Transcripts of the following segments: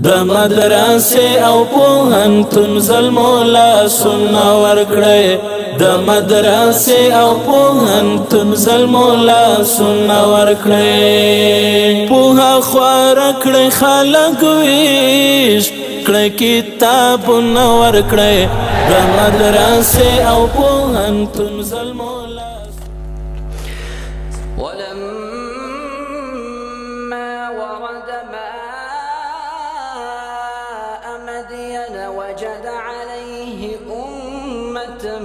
د مدرسې او پوهنتون ظلمو لاسونه ورکړئ د مدرسې او پوهنتون ظلمو لاسونه ورکړئ پوهه خواره کړئ خلک ویش کړئ کتابونه ورکړئ د مدرسې او پوهنتون ظلمو ولما ورد ماء مدين وجد عليه أمة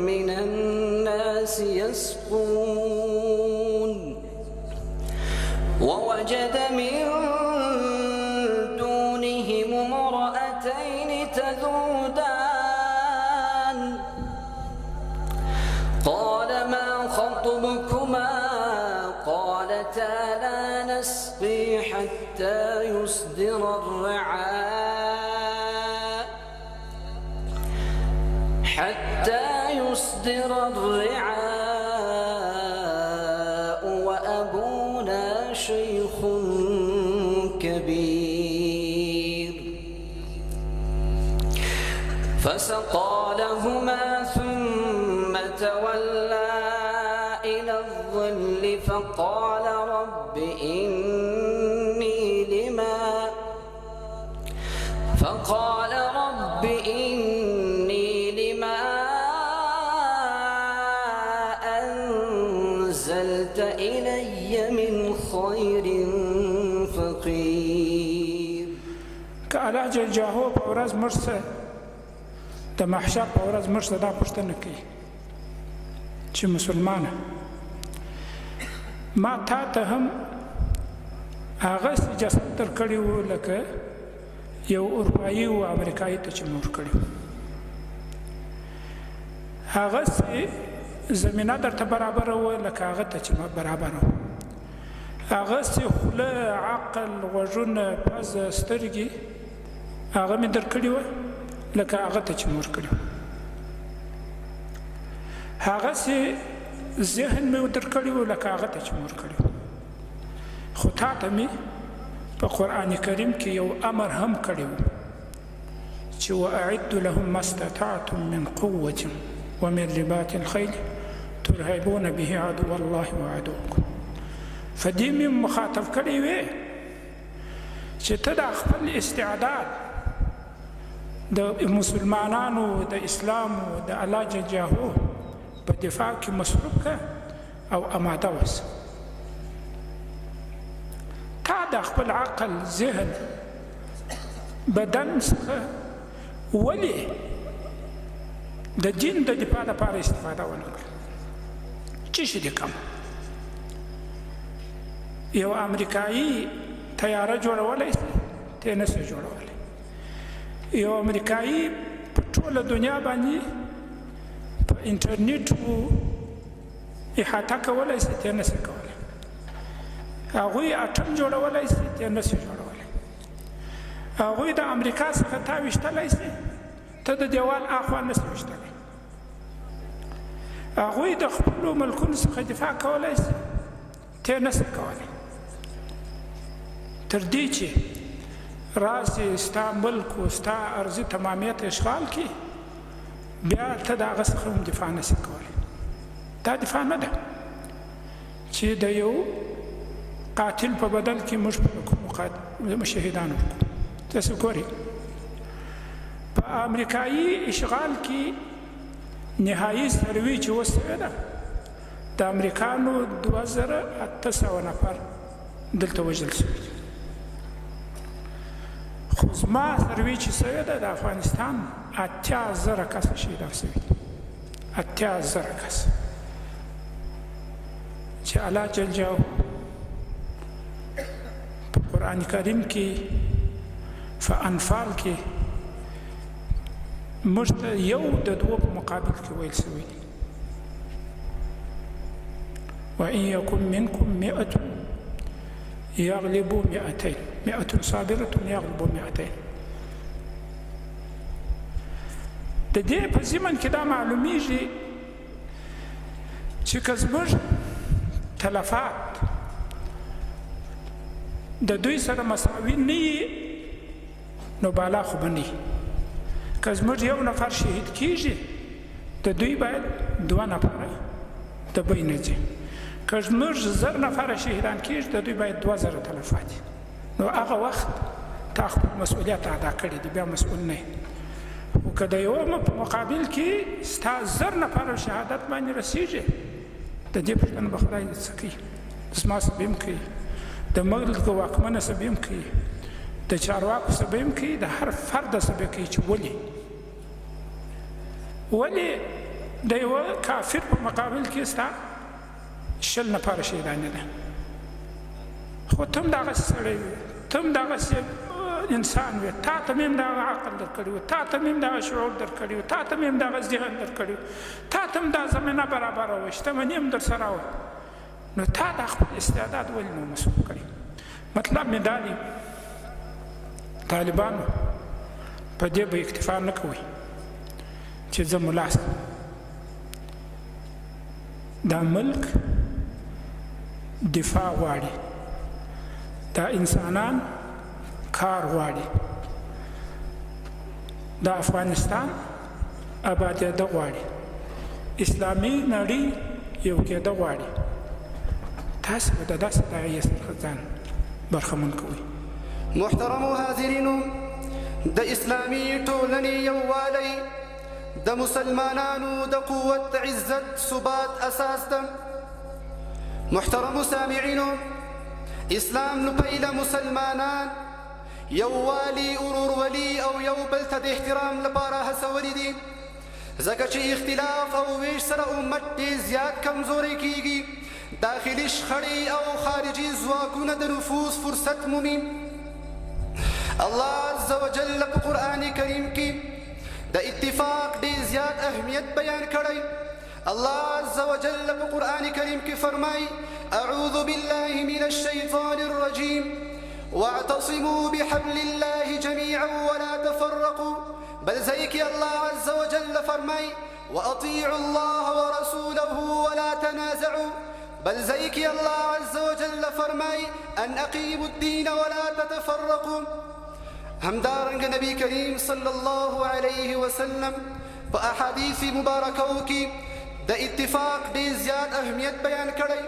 من الناس يسقون ووجد من دونهم امرأتين تذودان قال ما خطبكما قالتا لا نسقي حتى يصدر الرعاء وأبونا شيخ كبير فسقى لهما ثم تولى إلى الظل فقال رب إني لما أنزلت إلي من خير فقير که الله جل جلاله په ورځ موږ څه د محشر په ورځ موږ څه دا پوښتنه کوي چې مسلمانه ما تا ته هم هغه جسد درکړی و لکه یو اروپایي و امریکایي ته چې مې ورکړی و هغسې زمینه درته برابره وه لکه هغه ته چې برابره وه هغسې خوله عقل غوږونه پزه سترګې هغه مې درکړي وه لکه هغه ته چې مې ورکړي وه هغسې ذهن مې درکړي و لکه هغه ته چې مې ورکړي وه خو تا ته مې په قرآن کریم کې یو امر هم کړی و چې واعد لهم ما استطعتم من قوة ومن رباط الخيل ترهبون به عدو الله وعدوكم فدې مې مخاطب کړی وې چې ته د خپل استعداد د مسلمانانو د اسلام د الله جل جلاله په دفاع کې مصروف کړه او اماده اوسه تا د خپل عقل ذهن بدن څخه ولې د دین د دفاع لپاره استفاده ونه کړه څه شي دې کم یو امریکایي طیاره جوړولی شي ته نه شي جوړولی یو امریکایي په ټوله دنیا باندې په انټرنیټ احاطه کولی شي ته نه شي کولی هغوی اټم جوړولی شي ته نه شي جوړولی هغوی د امریکا څخه تا ویشتلی شي ته د دیوال اخوا نه شي ویشتلی هغوی د خپلو ملکونو څخه دفاع کولی شي ته نه شي کولی تر دې چې راسي ستا ملک و ستا ارضي تمامیت اشغال کړي بیا ته د هغه څخه هم دفاع نه شي کولی دا دفاع نه ده چې د یو قاتل په بدل کې موږ په کومو شهیدان ورکړو تاسو ګورئ په امریکایي اشغال کې نهایي سروي چې اوس شوې ده د امریکانو 2800 نفر دلته وژل شوي دي خو زما سروي چې شوې ده د افغانستان 80,000 کسه شهیدان شوي دي 80,000 کسه چې الله جل جلاله په قرآن کریم کې په انفال کې موږ ته یو د دوه په مقابل کې ویل شوي دي وإن يكن منكم 100 يغلبوا 200 100 صابرة يغلبوا 200 د دې په ضمن کې دا معلومیږي چې که زموږ تلفات د دوی سره مساوي نه وي نو بالا خو به نه وي. که زموږ یو نفر شهید کیږي د دوی باید 2 نفره د بی نه ځي. که زموږ 1000 نفره شهیدان کیږي د دوی باید 2000 تلفات وي. نو هغه وخت تا خپل مسؤلیت ادا کړی دی، بیا مسؤل نه یې. خو که د یوه په مقابل کې ستا 1000 نفره شهادت باندې رسیږي، د دې پوښتنه به خدای څه کوي؟ زما څه به هم کوي، د ملک واکمنه څه به هم کوي، د چارواکو څه به هم کوي، د هر فرد څه به کوي. چې ولې د یوه کافر په مقابل کې ستا 100 نفره شهیدانې ده، خو ته هم دغسې سړی وې، ته هم دغسې انسان وې، تا ته مې هم دغه عقل درکړی و، تا ته مې هم دغه شعور درکړی و، تا ته مې هم دغه ذهن درکړی و، تا ته هم دا زمینه برابره وه، شتمني هم در سره وه، نو تا دا خپل استعداد ولې نه مصروف کړی؟ مطلب مې دا دی طالبانو په دې به اکتفا نه کوئ چې زه ملا شم. دا ملک دفاع غواړي، دا انسانان کار غواړي، دا افغانستان آبادېده غواړي، اسلامي نړۍ یو کېده غواړي. تاسو به د داسې داعیې څخه ځان برخمن کوئ. محترمو حاضرینو، د اسلامي ټولنې یووالی د مسلمانانو د قوت، عزت، ثبات اساس ده. محترمو سامعینو، اسلام نو پیله مسلمانان یووالی، ورورولي او یو بل ته د احترام لپاره هڅولي دي، ځکه چې اختلاف او ویش سره امت ډېر زیات کمزوری کیږي. داخلي شخړې او خارجي ځواکونه د نفوذ فرصت مومي. الله عز وجل په قرآن کریم کې د اتفاق ډېر زیات اهمیت بیان کړی. الله عز وجل په قرآن کریم کې فرمایي: اعوذ بالله من الشیطان الرجیم واعتصموا بحبل الله جميعا ولا تفرقوا. بل ځای کې الله عز وجل فرمایي: واطیعوا الله ورسوله ولا تنازعوا. بل ځای کې الله عز وجل فرمایي: ان اقیموا الدین ولا تتفرقوا. همدارنګ نبی کریم صلی الله علیه وسلم په احادیث مبارکو کې د اتفاق ډېر زیات اهمیت بیان کړی.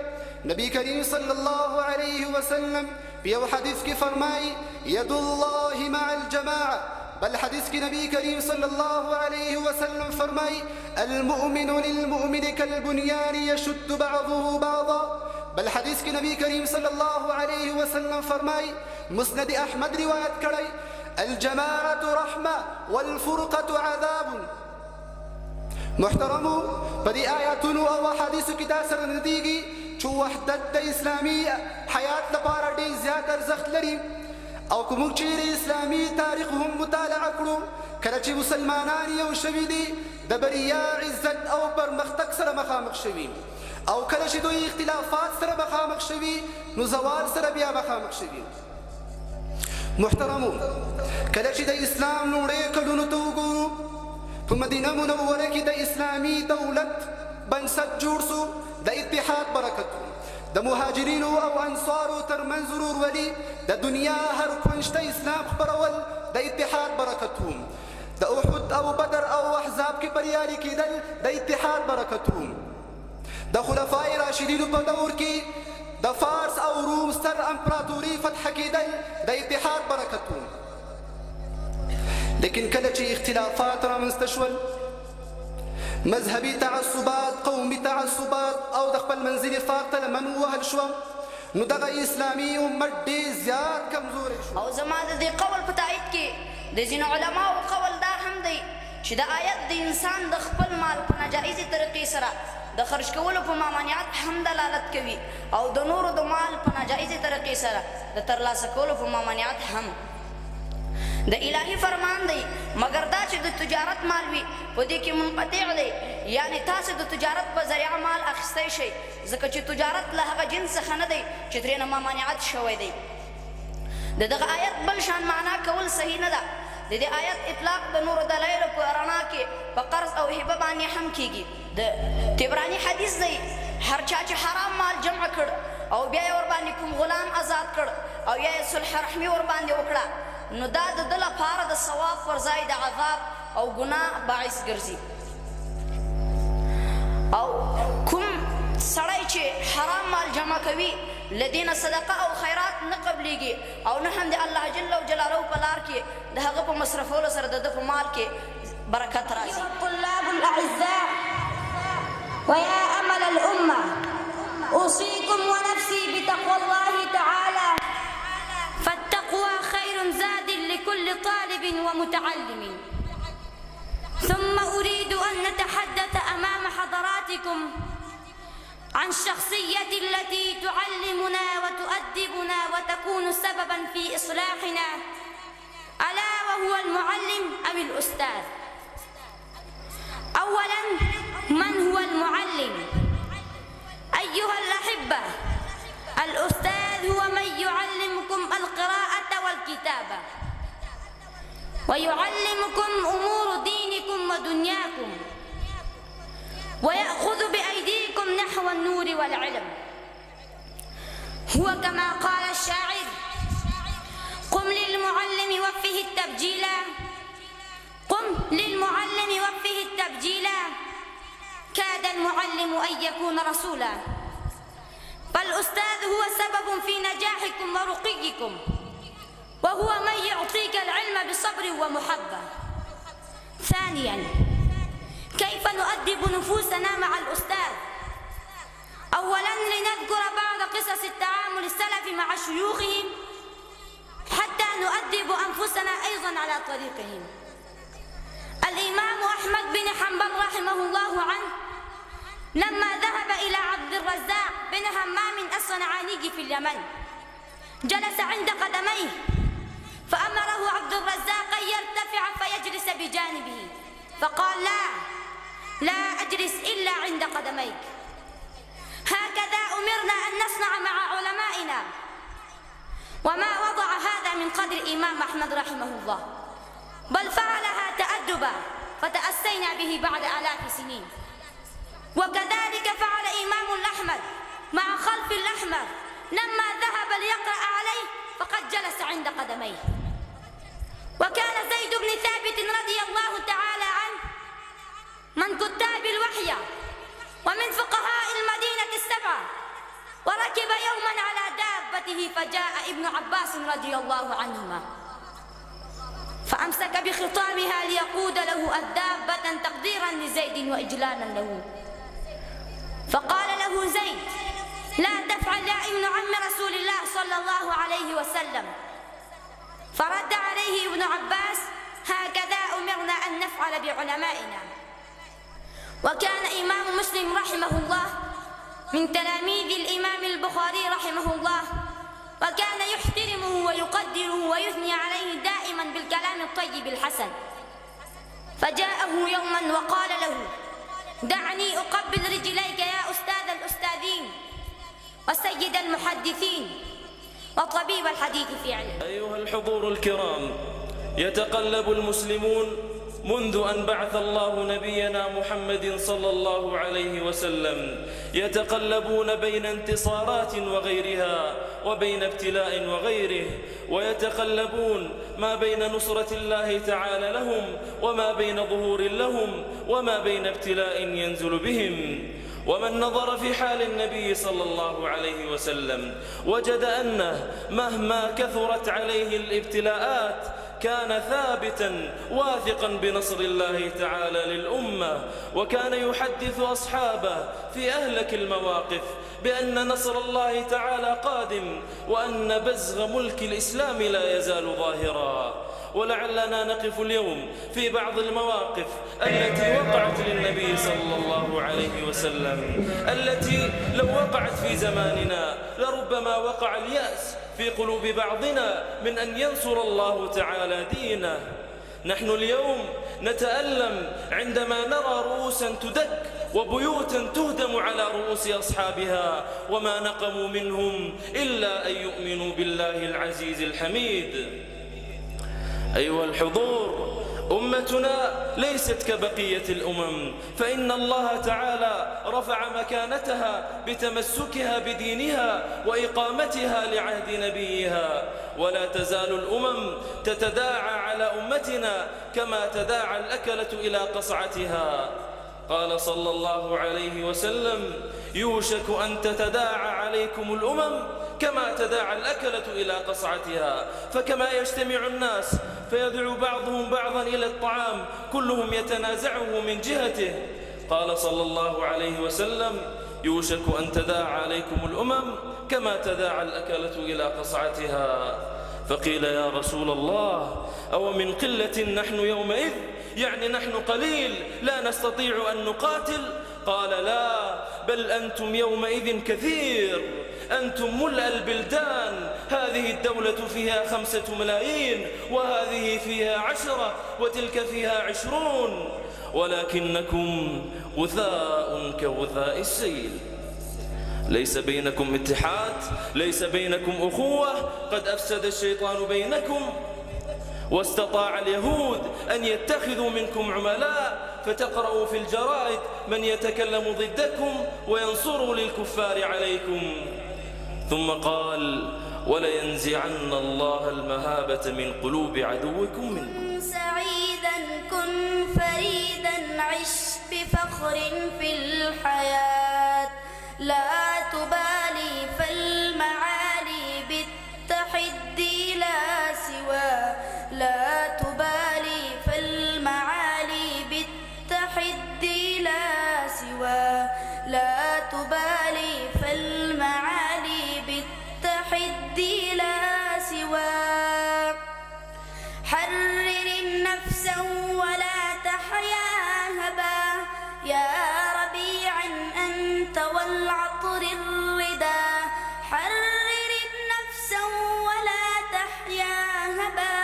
نبی کریم صلی الله علیه وسلم په یو حدیث کې فرمایي: ید الله مع الجماعه. بل حدیث کې نبی کریم صلی الله علیه وسلم فرمایي: المؤمن للمؤمن كالبنيان يشد بعضه بعضا. بل حدیث کې نبی کریم صلی الله علیه وسلم فرمایي، مسند احمد روایت کړی: الجماعة رحمة والفرقة عذاب. محترمو، په دې آیاتونو او احادیثو کې دا سره ندیږي چې وحدت د اسلامي حیات لپاره ډېر زیات ارزښت لري. او که موږ چیرې اسلامي تاریخ هم مطالعه کړو، کله چې مسلمانان یو شوي دي د بریا، عزت او پرمختګ سره مخامخ شوي، او کله چې دوی اختلافات سره مخامخ شوي، نو زوال سره بیا مخامخ شوي. محترمو، کله چې د اسلام لومړی کلونو ته وګورو، په مدینه منوره کې د اسلامي دولت بنسټ جوړ سو د اتحاد برکت. د مهاجرینو او انصارو ترمنځ ورورولي، د دنیا هر کونج ته اسلام خپرول د اتحاد برکت و. د احد او بدر او احزاب کې بریالي کېدل د اتحاد برکت و. د خلفای راشدینو په دور کې د فارس او روم ستر امپراتوري فتح کېدل د اتحاد برکت و. لیکن کله چې اختلافات رامنځته شول، مذهبي تعصبات، قومي تعصبات او د خپل منځي نفاق ته لمن ووهل شو، نو دغه اسلامي امت ډېر زیات کمزوری شو. او زما د دې قول په تایید کې د ځینو علماو قول دا هم دی چې د آیت د انسان د خپل مال په ناجایزې طریقې سره د خرج کولو په ممانعت هم دلالت کوي، او د نورو د مال په ناجایزې طریقې سره د ترلاسه کولو په ممانعت هم. د الهي فرمان دی مگر دا چې د تجارت مال وي په دې کې منقطع دی، یعنی تاسو د تجارت په ذریعه مال اخیستی شئ، ځکه چې تجارت له هغه جنس څخه نه دی چې ترېنه ممانعت شوی دی. د دغه آیت بل شان معنا کول صحیح نه ده. د دې آیت اطلاق د نورو دلایلو په رڼا کې په قرض او هبه باندې هم کیږي. د طبراني حدیث دی هر چا چې حرام مال جمع کړ او بیا یې ورباندې کوم غلام آزاد کړ او یا یې صلح رحمي ورباندې وکړه، نو دا د ده لپاره د ثواب پر ځای د عذاب او ګناه باعث ګرځي. او کوم سړی چې حرام مال جمع کوي له دې نه صدقه او خیرات نه قبلیږي او نه هم د الله جل جلاله په لار کې د هغه په مصرفولو سره د ده په مال کې برکت راځي. الطلاب الأعزاء ويا أمل الأمة، أوصيكم ونفسي بتقوى الله تعالى، فالتقوى خير زاد لكل طالب ومتعلم. ثم أريد أن نتحدث أمام حضراتكم عن الشخصية التي تعلمنا وتؤدبنا وتكون سببا في إصلاحنا، ألا وهو المعلم أو الأستاذ. أولا، من هو المعلم؟ أيها الأحبة، الأستاذ هو من يعلمكم القراءة والكتابة ويعلمكم أمور دينكم ودنياكم ويأخذ بأيديكم نحو النور والعلم. هو كما قال الشاعر: قم للمعلم وفه التبجيلا، قم للمعلم وفه التبجيلا، كاد المعلم أن يكون رسولا. فالأستاذ هو سبب في نجاحكم ورقيكم، وهو من يعطيك العلم بصبر ومحبة. ثانيا، كيف نؤدب نفوسنا مع الأستاذ؟ أولا، لنذكر بعض قصص التعامل السلفي مع شيوخهم حتى نؤدب أنفسنا أيضا على طريقهم. الإمام أحمد بن حنبل رحمه الله عنه لما ذهب إلى عبد الرزاق بن همام الصنعاني في اليمن جلس عند قدميه، فأمره عبد الرزاق أن يرتفع فيجلس بجانبه، فقال: لا أجلس إلا عند قدميك. هكذا أمرنا أن نصنع مع علمائنا، وما وضع هذا من قدر الإمام أحمد رحمه الله، بل فعلها تأدبا فتأسينا به بعد آلاف سنين. وكذلك فعل إمام الأحمد مع خلف الأحمر لما ذهب ليقرأ عليه فقد جلس عند قدميه. وكان زيد بن ثابت رضي الله تعالى عنه من كتاب الوحي ومن فقهاء المدينة السبعة، وركب يوما على دابته فجاء ابن عباس رضي الله عنهما فأمسك بخطامها ليقود له الدابة تقديرا لزيد وإجلالا له، فقال له زيد: لا تفعل يا ابن عم رسول الله صلى الله عليه وسلم. فرد عليه ابن عباس: هكذا أمرنا أن نفعل بعلمائنا. وكان إمام مسلم رحمه الله من تلاميذ الإمام البخاري رحمه الله، وكان يحترمه ويقدره ويثني عليه دائما بالكلام الطيب الحسن. فجاءه يوما وقال له: دعني أقبل رجليك يا أستاذ الأستاذين وسيد المحدثين وطبيب الحديث في علم. أيها الحضور الكرام، يتقلب المسلمون منذ أن بعث الله نبينا محمد صلى الله عليه وسلم، يتقلبون بين انتصارات وغيرها وبين ابتلاء وغيره، ويتقلبون ما بين نصرة الله تعالى لهم وما بين ظهور لهم وما بين ابتلاء ينزل بهم. ومن نظر في حال النبي صلى الله عليه وسلم وجد أنه مهما كثرت عليه الابتلاءات كان ثابتا واثقا بنصر الله تعالى للأمة، وكان يحدث أصحابه في أهلك المواقف بأن نصر الله تعالى قادم، وأن بزغ ملك الإسلام لا يزال ظاهرا. ولعلنا نقف اليوم في بعض المواقف التي وقعت للنبي صلى الله عليه وسلم، التي لو وقعت في زماننا لربما وقع اليأس في قلوب بعضنا من أن ينصر الله تعالى دينه. نحن اليوم نتألم عندما نرى رؤوسا تدك وبيوتا تهدم على رؤوس أصحابها، وما نقموا منهم إلا أن يؤمنوا بالله العزيز الحميد. أيها الحضور، أمتنا ليست كبقية الأمم، فإن الله تعالى رفع مكانتها بتمسكها بدينها وإقامتها لعهد نبيها. ولا تزال الأمم تتداعى على أمتنا كما تداعى الأكلة إلى قصعتها. قال صلى الله عليه وسلم: يوشك أن تتداعى عليكم الأمم كما تداعى الأكلة إلى قصعتها. فكما يجتمع الناس فيدعو بعضهم بعضا إلى الطعام كلهم يتنازعه من جهته، قال صلى الله عليه وسلم: يوشك أن تداعى عليكم الأمم كما تداعى الأكلة إلى قصعتها. فقيل: يا رسول الله، أو من قلة نحن يومئذ؟ يعني نحن قليل لا نستطيع أن نقاتل؟ قال: لا، بل أنتم يومئذ كثير، أنتم ملء البلدان. هذه الدولة فيها 5 ملايين، وهذه فيها 10، وتلك فيها 20، ولكنكم غثاء كغثاء السيل. ليس بينكم اتحاد، ليس بينكم أخوة، قد أفسد الشيطان بينكم، واستطاع اليهود أن يتخذوا منكم عملاء، فتقرأوا في الجرائد من يتكلم ضدكم وينصروا للكفار عليكم. ثم قال: ولينزعن الله المهابة من قلوب عدوكم منكم. كن سعيدا، كن فريدا، عش بفخر في الحياة، لا تبالي فالمعالي بالتحدي لا سوى، لا تبالي فالمعالي بالتحدي لا سوى، لا تبالي فالمعالي بالتحدي لا سوى. حرر النفس ولا تحيا هبا، يا ربيعا أنت والعطر الردى. حرر النفس ولا تحيا هبا،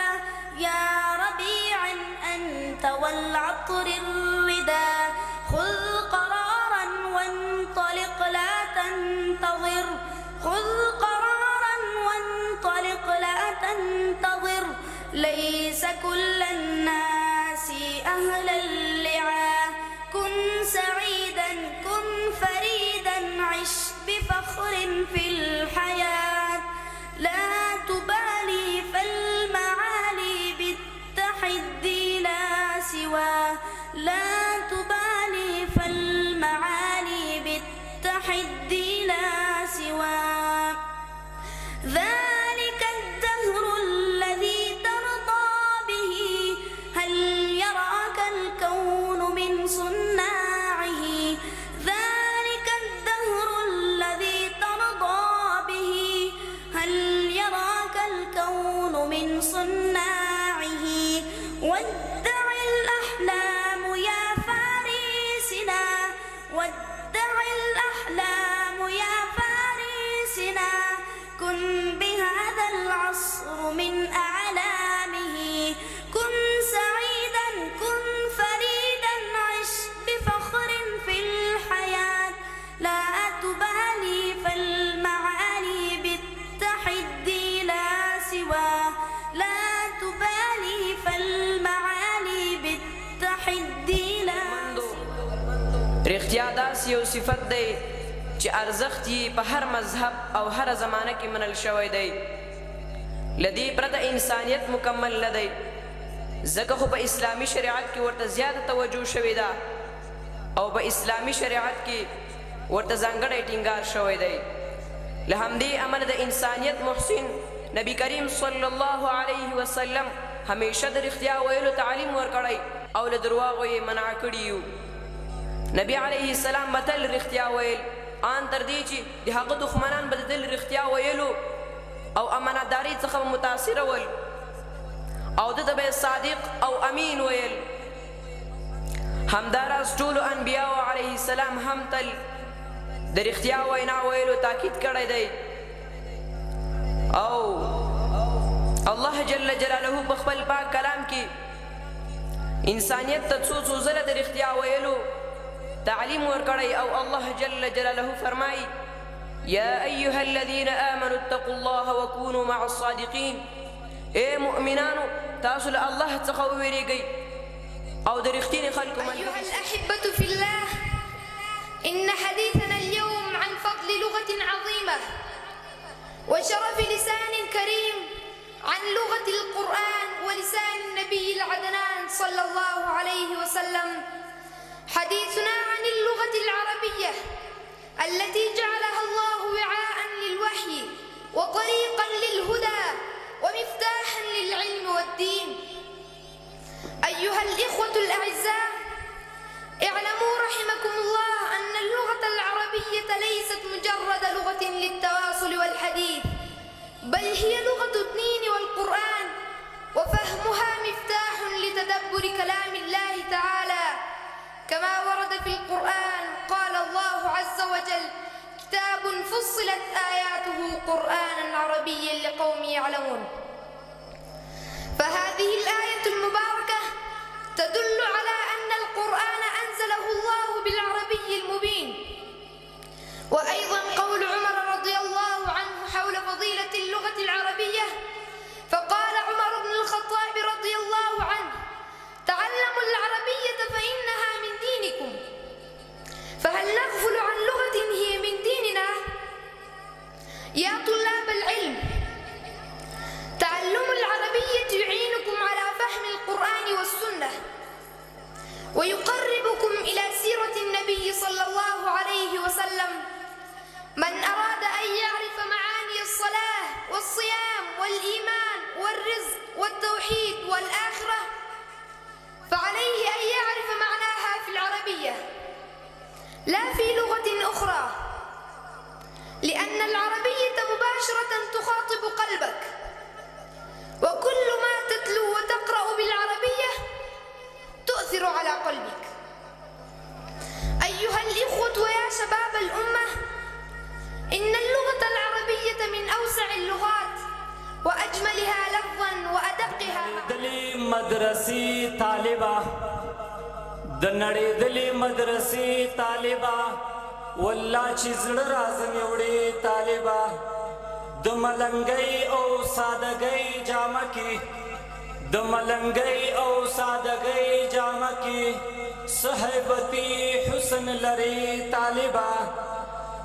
يا ربيعا أنت والعطر الردى. خذ قرارا وانطلق لا تنتظر، خذ قرارا وانطلق لا تنتظر. ليس كل الناس أهل اللعا، كن سعيدا، كن فريدا، عش بفخر في الحياة، لا تبالي فالمعالي بالتحدي لا سوى، لا تبالي فالمعالي بالتحدي لا سوى. ذلك الدهر الذي ترضى به، هل يراك الكون من صناعه. ذلك الدهر الذي ترضى به، هل يراك الكون من صناعه. ودع الأحلام يا فارسنا، ودع الأحلام يا فارسنا. كن بهذا العصر من أعلامه، كن سعيدا، كن فريدا، عش بفخر في الحياة، لا تبالي فالمعالي بالتحدي لا سوى، لا تبالي فالمعالي بالتحدي لا سوى. رښتیا داسې یو صفت دی چې ارزښت یې په هر مذهب او هر زمانه کې منل شوی دی. له دې پرته انسانیت مکمل نه دی، ځکه خو په اسلامي شریعت کې ورته زیاته توجه شوې ده او په اسلامي شریعت کې ورته ځانګړی ټینګار شوی دی. له همدې امله د انسانیت محسن نبی کریم صلی الله علیه وسلم همیشه د رښتیا ویلو تعلیم ورکړی او له درواغو یې منع کړي یو. نبی علیه السلام به تل رښتیا ویل، آن تر دې چې د هغه دښمنان به د تل رښتیا ویلو او امانتدارۍ څخه به متاثره ول او ده ته به صادق او امین ویل. همداراز ټولو انبیاو علیه السلام هم تل د رښتیا وینا ویلو تاکید کړی دی او الله جل جلاله په خپل پاک کلام کې انسانیت ته څو څو ځله د رښتیا ویلو تعلیم ورکړی او الله جل جلاله فرمایي: يا أيها الذين آمنوا اتقوا الله وكونوا مع الصادقين. اے مؤمنانو، تاسو له الله څخه وویریږئ او د رښتیني خلکو أيها الأحبة في الله، إن حديثنا اليوم عن فضل لغة عظيمة وشرف لسان كريم، عن لغة القرآن ولسان النبي العدنان صلى الله عليه وسلم. حديثنا عن اللغة العربية التي جعلها الله وعاء للوحي وطريقا للهدى ومفتاحا للعلم والدين. أيها الإخوة الأعزاء، اعلموا رحمكم الله أن اللغة العربية ليست مجرد لغة للتواصل والحديث، بل هي لغة الدين والقرآن، وفهمها مفتاح لتدبر كلام الله تعالى، كما ورد في القرآن قال الله عز وجل: كتاب فصلت آياته قرآنا عربيا لقوم يعلمون. فهذه الآية المباركة تدل على أن القرآن أنزله الله بالعربي المبين. وأيضا قول عمر رضي الله عنه حول فضيلة اللغة العربية، فقال عمر بن الخطاب رضي الله عنه: تعلموا العربية فإنها من دينكم. فهل نغفل عن لغة هي من ديننا؟ يا طلاب العلم، تعلم العربية يعينكم على فهم القرآن والسنة، ويقربكم إلى سيرة النبي صلى الله عليه وسلم. من أراد أن يعرف معاني الصلاة والصيام والإيمان والرزق والتوحيد والآخرة، فعليه أن يعرف معناها في العربية لا في لغة أخرى، لأن العربية مباشرة تخاطب قلبك، وكل ما تتلو وتقرأ بالعربية تؤثر على قلبك. أيها الإخوة ويا شباب الأمة، إن اللغة العربية من أوسع اللغات وأجملها لفظا وأدقها. دلی مدرسی طالبہ دنڑی دلی مدرسی طالبہ والله چې زړه رازم یوړې طالبہ د ملنګۍ او سادګۍ جامه کې د ملنګۍ او سادګۍ جامه کې صحبتي حسن لري طالبہ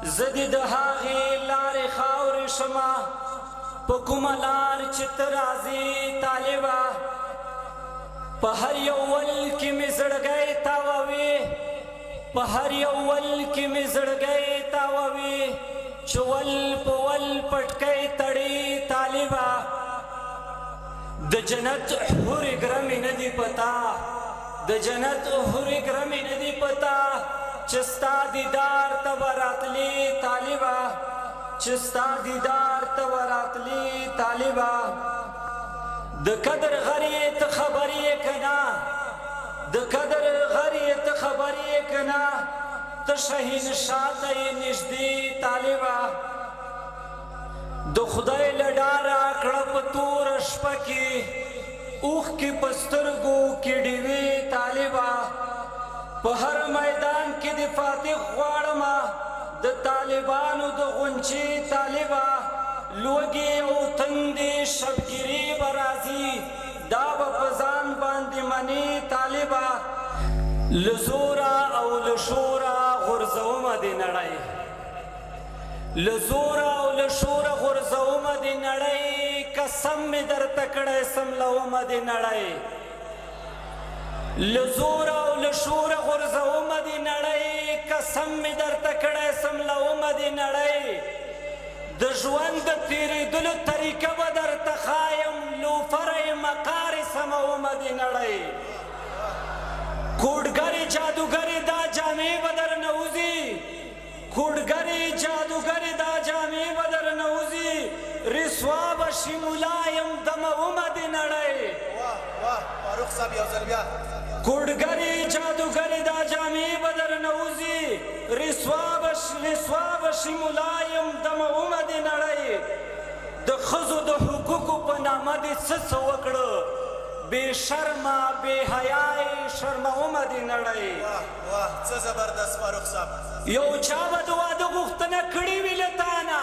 زدي د هغې لارې خاورې شمه په کومه لار چې ته راځې طالبه په هر یو ول کې مې زړګی تاووي په هر یو ول کې مې زړګی تاووي چې ول په ول پټکی تړي طالبه د جنت حورې ګرمې نه دي پتا د جنت حورې ګرمې نه دي پتا چې ستا دیدار ته به راتلې طالبه چې ستا دیدار ته به راتلې طالبه د قدر غر یې ته خبر یې که نه د قدر غر یې ته خبر یې که نه ته شهنشاه ته یې نږدې طالبه د خدای له ډاره کړه په توره شپه کې اوښکې په سترګو کې ډیوې طالبه په هر میدان کې د فاتح غواړمه د طالبانو د غونچې طالبه لوږې او تندې شبګیرې به راځي دا به په ځان باندې منې طالبه له زوره او له شوره غورځومه دې نړۍ له زوره او له شوره غورځومه دې نړۍ قسم مې درته کړی سملومه دې نړۍ له زوره او له شوره غورځومه دې نړۍ قسم مې درته کړی سملومه دې نړۍ د ژوند د تېرېدلو طریقه به درته ښایم لوفره مقارې سمومه دې نړۍ کوډګرې جادوګرې دا جامې به درنه وځي کوډګرې جادوګرې دا جامې به درنه وځي رسوا به شي ملایم دمومه دې نړۍ فاروق صاحب یو ځل بیا کوډګرې جادوګرې دا جامې به درنه وځي رسوا به شي ملایم دمومه دې نړۍ د ښځو د حقوقو په نامه دې څه وکړه بې شرمه بې حیایې شرمومه دې نړۍ واه څه زبردست فاروق صاحب یو چا به د واده غوښتنه کړې وي له تا نه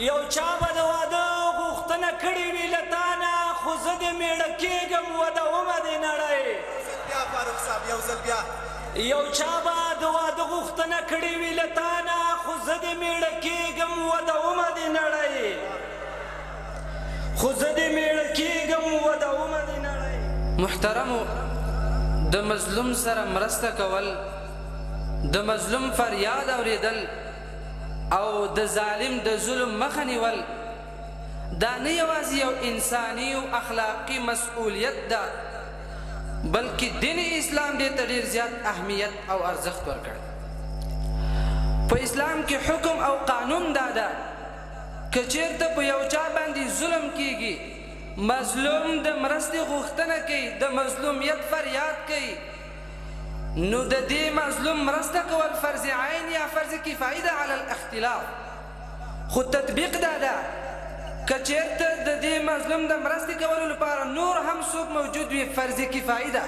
یو چا به د واده غوښتنه کړې وي له تا نه خو زه دې مېړه کېږم ودومه دې نړۍ ځل بیا یو چا به د واده غوښتنه کړې وي له تا نه خو زه دې مېړه کېږم ودومه دې نړۍ خو زه دې مېړه کېږم ودومه دې نړۍ. محترمو، د مظلوم سره مرسته کول، د مظلوم فریاد اوریدل او د ظالم د ظلم مخه نیول دا نه یوازې یو انساني او اخلاقي مسؤلیت ده بلکې دین اسلام دې ته ډېر زیات اهمیت او ارزښت ورکړی. په اسلام کې حکم او قانون دا ده که چېرته په یو چا باندې ظلم کیږي، مظلوم د مرستې غوښتنه کوي، د مظلومیت فریاد کوي، نو د دې مظلوم مرسته کول فرض عین یا فرض کفایي ده علی الاختلاف. خو تطبیق دا ده که چېرته د دې مظلوم د مرستې کولو لپاره نور هم څوک موجود وي فرض کفایي ده.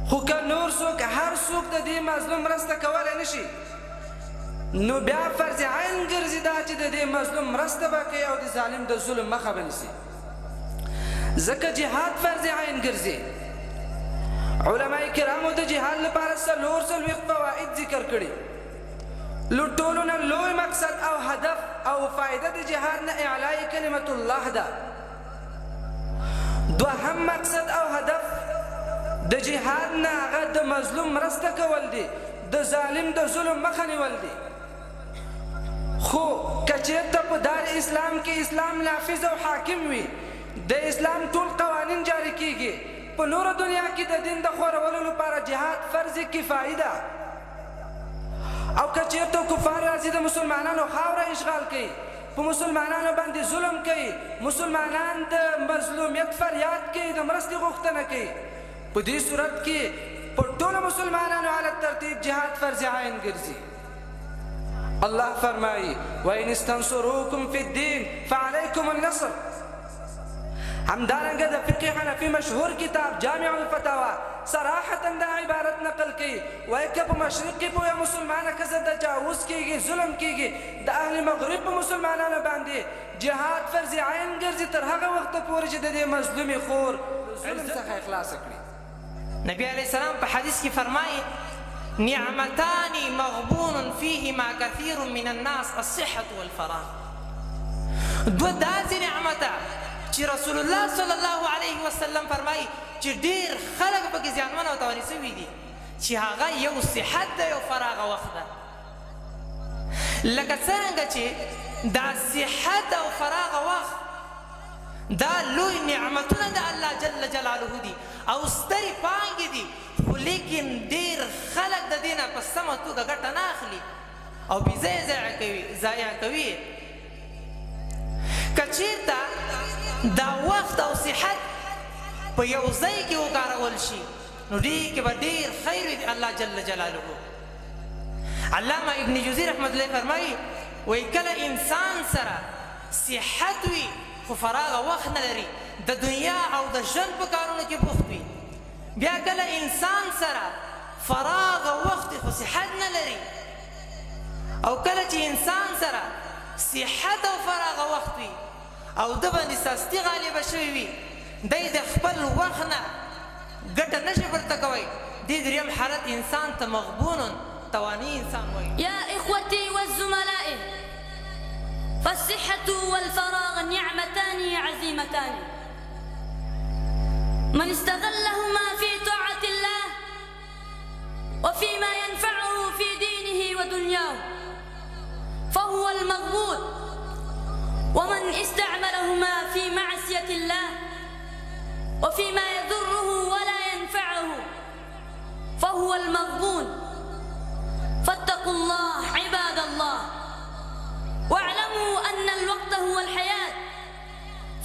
خو که نور څوک هر څوک د دې مظلوم مرسته کولی نشي نو بیا فرض عین ګرځي دا چې د دې مظلوم مرسته به کوي او د ظالم د ظلم مخه به نیسي. ځکه جهاد فرض عین ګرځي. علماء کرامو د جهاد لپاره 4 فواید ذکر کړي. له ټولو نه لوی مقصد او هدف او فایده د جهاد نه اعلاء کلمت الله ده. دوهم مقصد او هدف د جهاد نه هغه د مظلوم مرسته کول دي، د ظالم د ظلم مخه نیول دي. خو که چېرته په دار اسلام کې اسلام نافذ او حاکم وي، د اسلام ټول قوانین جاری کیږي، په نوره دنیا کې د دین د خورولو لپاره جهاد فرض کفایي ده. او که چېرته کفار راځي د مسلمانانو خاوره اشغال کوي، په مسلمانانو باندې ظلم کوي، مسلمانان د مظلومیت فریاد کوي، د مرستې غوښتنه کوي، په دې صورت کې په ټولو مسلمانانو علی ترتیب جهاد فرض عین ګرځي. الله فرمایي وَإِنِ اسْتَنْصُرُوكُمْ فِي الدِّينِ فَعَلَيْكُمُ النَّصْرُ. همدارنګه د فقه حنفي مشهور کتاب جامع الفتاوا صراحتا دا عبارت نقل کوي، وایي که په مشرق کې په یو مسلمانه ښځه تجاوز کیږي، ظلم کیږي، د اهل مغرب په مسلمانانو باندې جهاد فرض عین ګرځي تر هغه وخته پورې چې د دې مظلومې خور ظلم څخه خلاصه کړي. نبی علیہ السلام په حدیث کې فرمایي نعمتان مغبون فيهما كثير من الناس الصحة والفراغ. دو داسې نعمته چې رسول الله صلی الله علیه وسلم فرمایي چې ډېر خلک پکې زیانمن او تاواني شوي دي، چې هغه یو صحت ده یو فراغه وخت ده. لکه څرنګه چې دا صحت او فراغه وخت دا لوی نعمتونه د الله جل جلاله دي او سترې پانګې دي، خو لیکن ډېر خلک د دې نه په سمه توګه ګټه نه اخلي او بې ځایه ضایع کوي. که چېرته دا وخت او صحت په یو ځای کې وکارول شي نو دې کې به ډېر خیر وي د الله جل جلاله. علامه ابن جوزي رحمت الله فرمایي وایي کله انسان سره صحت وي خو فراغه وخت نه لري، د دنیا او د ژوند په کارونو کې بوخت وي، بیا کله انسان سره فراغه وخت خو صحت نه لري، او کله چې انسان سره صحت او فراغه وخت وي او د باندې سستي غالبه شوې وي، دی د خپل وخت نه ګټه نشي پورته کوی، دې دریم حالت انسان ته مغبون تواني انسان وایي. يا إخوتي والزملاء، فالصحة والفراغ نعمتان عظيمتان، من استغلهما في طاعة الله وفيما ينفعه في دينه ودنياه فهو المغبون، ومن استعملهما في معصية الله وفيما يضره ولا ينفعه فهو المغبون. فاتقوا الله عباد الله، واعلموا أن الوقت هو الحياة،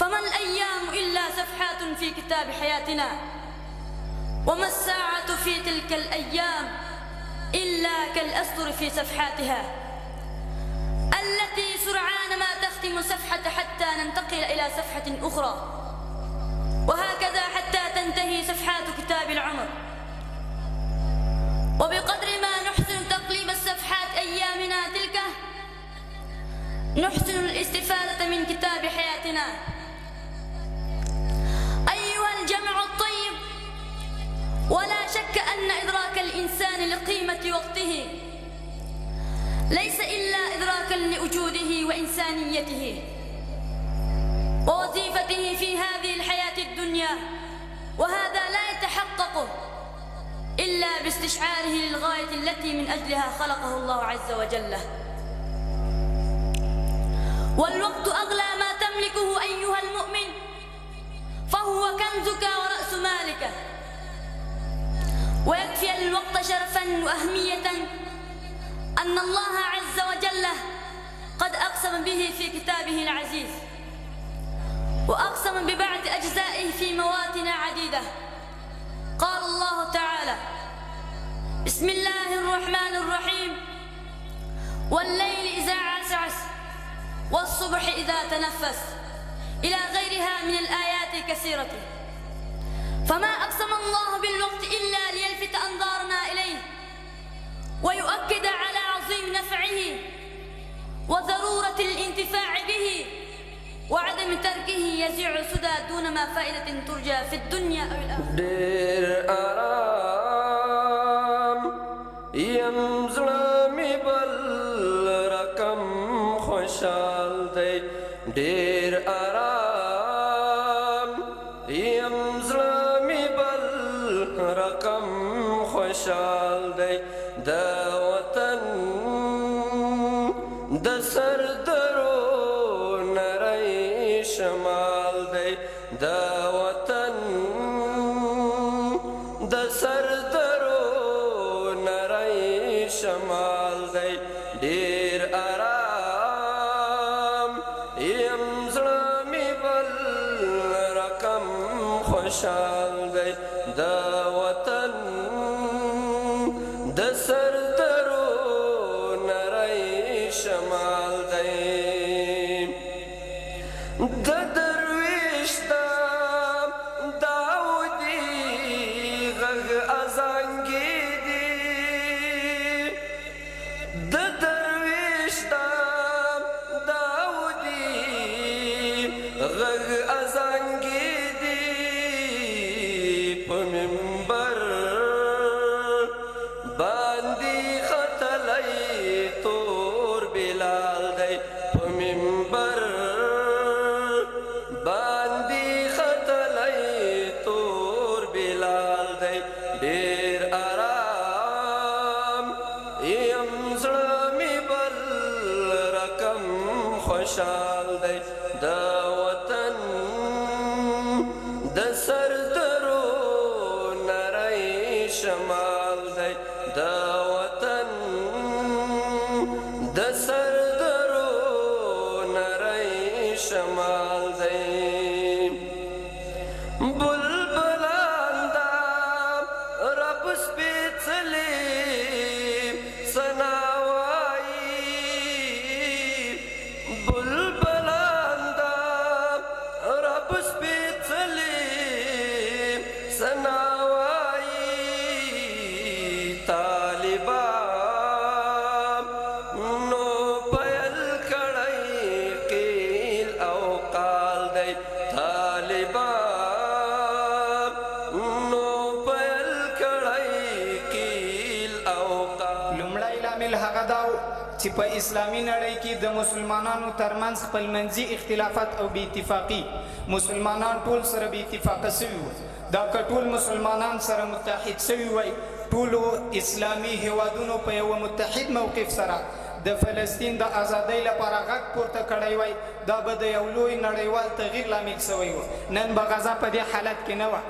فما الأيام إلا صفحات في كتاب حياتنا، وما الساعة في تلك الأيام إلا كالأسطر في صفحاتها التي سرعان ما تختم صفحة حتى ننتقل إلى صفحة أخرى، وهكذا حتى تنتهي صفحات كتاب العمر. وبقدر ما نحسن تقليب الصفحات أيامنا تلك نحسن الاستفادة من كتاب حياتنا. أيها الجمع الطيب، ولا شك أن قيمة وقته ليس إلا إدراكا لوجوده وإنسانيته ووظيفته في هذه الحياة الدنيا، وهذا لا يتحقق إلا باستشعاره للغاية التي من أجلها خلقه الله عز وجل. والوقت أغلى ما تملكه أيها المؤمن، فهو كنزك ورأس مالك. ويكفي للوقت شرفا وأهمية أن الله عز وجل قد أقسم به في كتابه العزيز، وأقسم ببعض أجزائه في مواطن عديدة. قال الله تعالى: بسم الله الرحمن الرحيم: والليل إذا عسعس والصبح إذا تنفس، إلى غيرها من الآيات الكثيرة. فما أقسم الله بالوقت إلا ليلفت أنظارنا إليه ويؤكد على عظيم نفعه وضرورة الانتفاع به وعدم تركه يزيع سدى دون ما فائدة ترجى في الدنيا أو الآخرة. دير آرام يمزلمي بالرقم خوشال دي دير آرام يمزلمي بالرقم خوشال دي دا وطن دا سردرو نري شمال دي دا وطن دا سردرو نري شمال دي دير آرام يمزلمي بالرقم خوشال دي دا وطن دا سردرو نري شمال دي دا درویش دا داودی غغ ازانگی دی دا درویش دا داودی غغ ازانگی دی پا منبر باندی خطلی تور بلال دی پا منبر باندی خطلی تور بلال دی دیر آرام یمزلمی بل رقم خوشال دی دا وطن دا سردرو نرئی شمال دی دا وطن دا سردرو نرئی شمال دی بلبلان دا رب سپیڅلی سناوائی بلبلان دا رب سپیڅلی سناوائی طالبان نو پیل کڑائی قیل او قال دی طالبان نو پیل کڑائی قیل او قال. لومړی لامل هغه داو چې په اسلامي نړۍ کې د مسلمانانو ترمنځ خپلمنځي اختلافات او بې اتفاقي مسلمانان ټول سره بې اتفاقه سوي وو. دا که ټول مسلمانان سره متحد سوي وای، ټولو اسلامي هیوادونو په یوه متحد موقف سره د فلسطین د ازادۍ لپاره غږ پورته کړی وای، دا به د یو لوی نړیوال تغییر لامل سوی و. نن به غزه په دې حالت کې نه وه.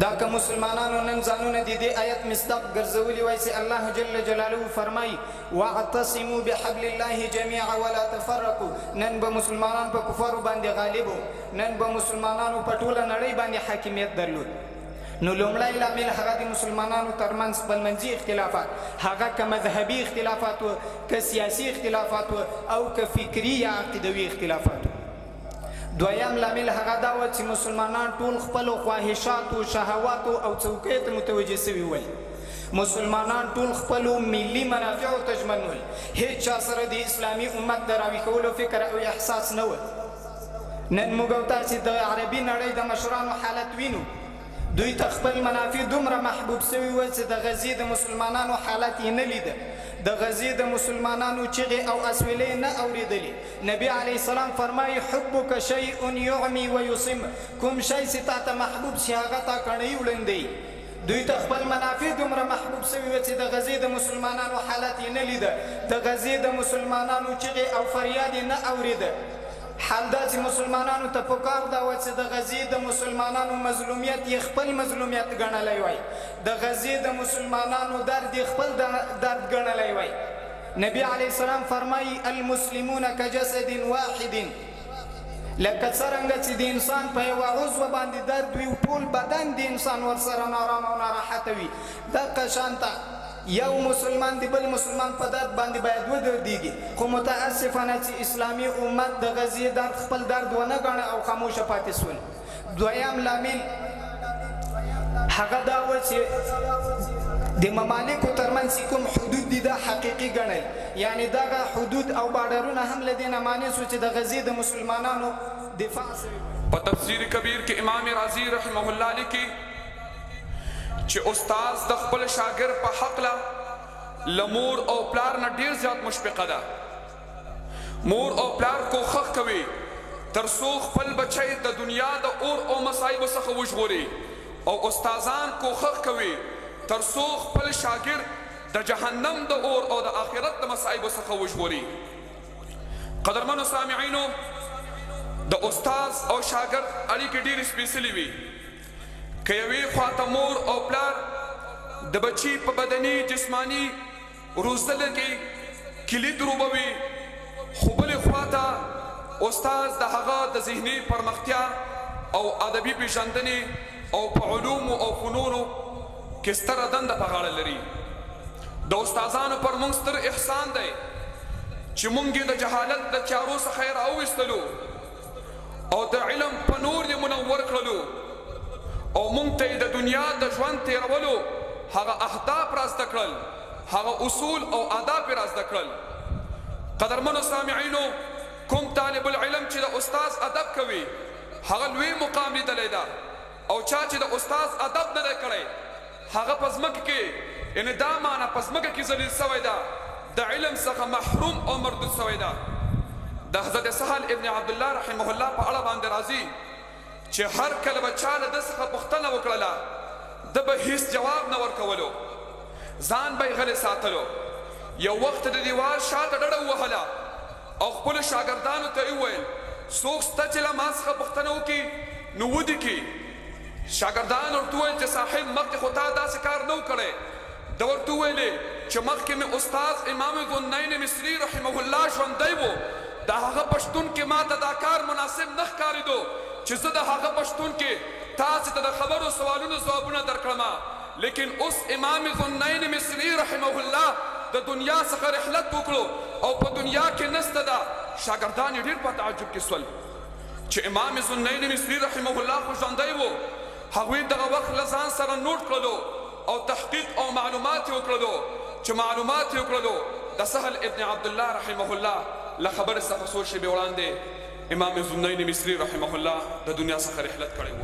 دا که مسلمانانو نن ځانونه د دې آیت مصداق ګرځولي وای چې الله جل جلاله فرمایي واعتصموا بحبل الله جميعا ولا تفرقوا، نن به مسلمانان په کفارو باندې غالب وو، نن به مسلمانانو په ټوله نړۍ باندې حاکمیت درلود. نو لومړی لامل هغه د مسلمانانو ترمنځ خپلمنځي اختلافات، هغه که مذهبي اختلافات و، که سیاسي اختلافات و، او که فکري یا عقیدوي اختلافات و. دویم لامل هغه دا و چې مسلمانان ټول خپلو خواهشاتو، شهواتو او څوکیو ته متوجه سوي ول. مسلمانان ټول خپلو ملي منافعو ته ژمن ول. هیڅ چا سره د اسلامي امت د راویښولو فکر او احساس نه و. نن موږ او تاسې د عربي نړۍ د مشرانو حالت وینو. دوی ته خپل منافع دومره محبوب سوي وه چې د غزې د مسلمانانو حالت یې نه لیده د غزې د مسلمانانو چغې او اسویلې نه اورېدلې نبي علیه السلام فرمایي حبک شیء یعمی ویصم کوم شی چې تا ته محبوب شي هغه تا کڼۍ وړندوي دوی ته خپل منافع دومره محبوب سوي وه چې د غزې د مسلمانانو حالت یې نه لیده د غزې د مسلمانانو چغې او فریاد یې نه اورېده حال دا چې مسلمانانو ته پکار دا وه چې د غزې د مسلمانانو مظلومیت یې خپل مظلومیت ګڼلی وای د غزې د مسلمانانو درد یې خپل درد ګڼلی وای نبی علیه السلام فرمایي المسلمون کجسد واحد لکه څرنګه چې د انسان په یوه عضو باندې درد وي ټول بدن د انسان ورسره نارامه او ناراحته وي دغه شانته یو مسلمان دی بل مسلمان په درد باندې باید ودردیږي خو متاسفانه چې اسلامي امت د غزې درد خپل درد ونه ګڼه او خاموشه پاتې سول دویم لامل هغه دا و چې د ممالکو ترمنځ کوم حدود دي دا حقیقي ګڼل یعنی دغه حدود او بارډرونه هم له دې نه مانع سو چې د غزې د مسلمانانو دفاع سوي په تفسیر کبیر کې امام رازی رحمه الله لیکي چې استاد د خپل شاګرد په حق له لمور او پلار نه ډیر زیات مشفقه ده مور او پلار کوښښ کوي تر څو خپل بچی د دنیا د اور او مصایبو څخه وژغوري او استادان کوښښ کوي تر څو خپل شاګرد د جهنم د اور او د آخرت د مصایبو څخه وژغوري قدرمنو سامعینو د استاد او شاګرد اړیکې ډېرې سپېڅلې وي که یوې خواته مور او پلار د بچي په بدني جسماني روزدلو کې کلید روبوي خو بلې خواته استاد د هغه د ذهني پرمختیا او ادبي پیژندنې او په علومو او فنونو کې ستره دنده په غاړه لري د استادانو پر موږ ستر احسان دی چې موږ یې د جهالت د تیارو څخه یې راوویستلو او د علم په نور یې منور کړلو او مونږ ته د دنیا د ژوند تیرولو هغه اهداف را زده کړل هغه اصول او آداب را زده کړل قدرمنو سامعینو کوم طالب العلم چې د استاد ادب کوي هغه لوی مقام لیدلی ده او چا چې د استاد ادب نه دی کړی هغه په ځمکه کې یعنې دا معنی په ځمکه کې ذلیل سوی ده د علم څخه محروم او مردود سوی ده د حضرت سهل ابن عبدالله رحمه الله په اړه باندې راځي چې هر کله به چا له ده څخه پوښتنه وکړله ده به هیڅ جواب نه ورکولو ځان به یې غلی ساتلو یو وخت د دیوال شاته ډډه ووهله او خپلو شاګردانو ته یې وویل څوک شته چې له ما څخه پوښتنه وکړي نو ودې کړي شاګردان ورته وویل چې صاحب مخکې خو تا داسې کار نه و کړی ده ورته وویلې چې مخکې مې استاد امام ذوالنین مصري رحمه الله ژوندی و د هغه پښتون کې ما ته دا کار مناسب نه ښکارېدو چې زه د هغه پښتون کې تاسې ته د خبرو سوالونو ځوابونه درکړم لیکن اوس امام ذوالنین مصري رحمه الله د دنیا څخه رحلت وکړو او په دنیا کې نسته ده شاګردان یې ډېر په تعجب کې سول چې امام ذوالنین مصري رحمه الله خو ژوندی و هغوی دغه وخت له ځان سره نوټ کړلو او تحقیق او معلومات یې وکړلو چې معلومات یې وکړلو د سهل ابن عبدالله رحمه الله له خبرې څخه څو شېبې وړاندې امام ذوالنین مصري رحمه الله د دنیا څخه رحلت کړی و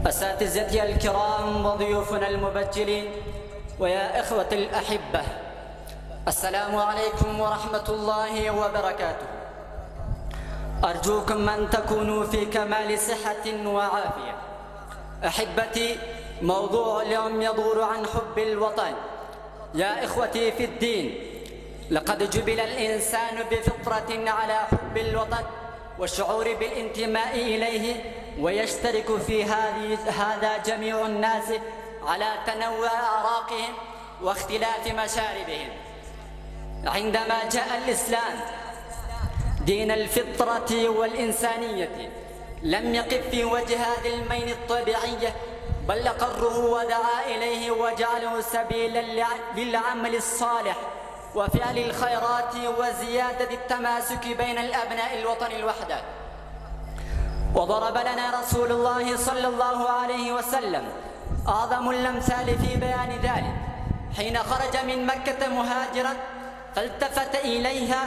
أساتذتي الكرام وضيوفنا المبجلين ويا إخوة الأحبة السلام عليكم ورحمة الله وبركاته أرجوكم أن تكونوا في كمال صحة وعافية أحبتي موضوع اليوم يدور عن حب الوطن يا إخوتي في الدين لقد جبل الإنسان بفطرة على حب الوطن والشعور بالانتماء إليه ويشترك في هذا جميع الناس على تنوع أعراقهم واختلاف مشاربهم عندما جاء الإسلام دين الفطرة والإنسانية لم يقف في وجه هذه المين الطبيعية بل أقره ودعا إليه وجعله سبيلا للعمل الصالح وفعل الخيرات وزيادة التماسك بين الأبناء الوطن الوحدة. وضرب لنا رسول الله صلى الله عليه وسلم أعظم الأمثال في بيان ذلك حين خرج من مكة مهاجرا فالتفت إليها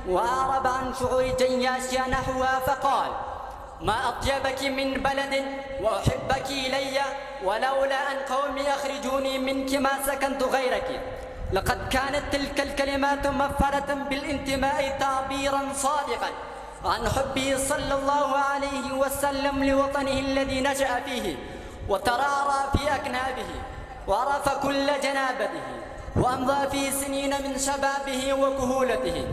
وأعرب عن شعور جياشها نحوها فقال: ما أطيبك من بلد وأحبك إلي ولولا أن قومي يخرجوني منك ما سكنت غيرك. لقد كانت تلك الكلمات مفعلة بالانتماء تعبيرا صادقا عن حبه صلى الله عليه وسلم لوطنه الذي نشأ فيه وترعرع في أكنابه وعرف كل جنابته وأمضى فيه سنين من شبابه وكهولته.